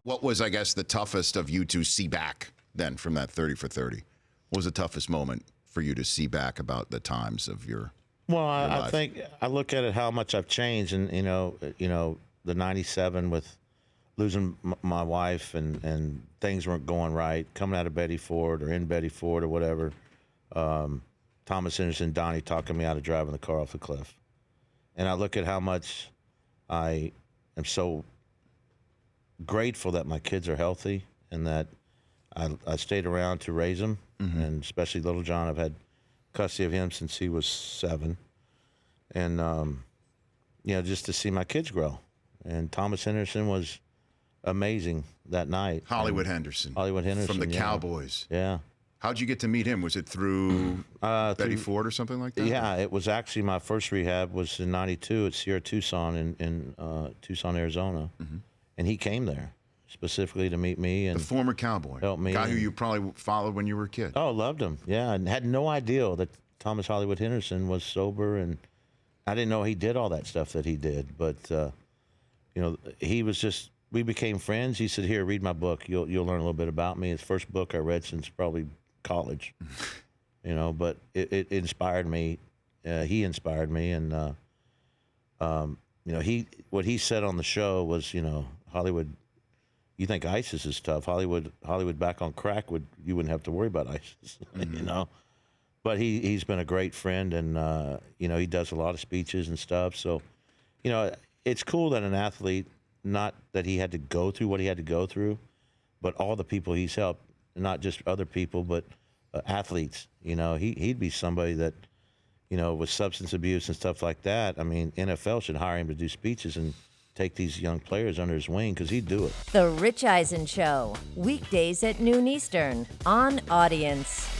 What was, I guess, the toughest of you to see back then from that 30 for 30? What was the toughest moment for you to see back about the times of your Well, your I life? think I look at it how much I've changed, and the '97 with losing my wife and things weren't going right, coming out of Betty Ford or in Betty Ford or whatever. Thomas Henderson, Donnie talking me out of driving the car off the cliff, and I look at how much I am so grateful that my kids are healthy and that I stayed around to raise them, and especially little John. I've had custody of him since he was 7, and just to see my kids grow. And Thomas Henderson was amazing that night. Hollywood Henderson. From the Cowboys. Yeah. How'd you get to meet him? Was it through Betty Ford or something like that? Yeah, it was actually my first rehab was in '92 at Sierra Tucson in Tucson, Arizona, and he came there specifically to meet me and The former Cowboy. helped me. Guy who you probably followed when you were a kid. Oh, loved him. Yeah, and had no idea that Thomas Hollywood Henderson was sober, and I didn't know he did all that stuff that he did. But he was just. We became friends. He said, "Here, read my book. You'll learn a little bit about me." His first book I read since probably college. But it inspired me. He inspired me, and what he said on the show was, Hollywood. You think ISIS is tough? Hollywood back on crack you wouldn't have to worry about ISIS, But he's been a great friend, and he does a lot of speeches and stuff. So, it's cool that an athlete, not that he had to go through what he had to go through, but all the people he's helped, not just other people, but athletes. He'd be somebody that, with substance abuse and stuff like that. I mean, NFL should hire him to do speeches and take these young players under his wing because he'd do it. The Rich Eisen Show, weekdays at noon Eastern on Audience.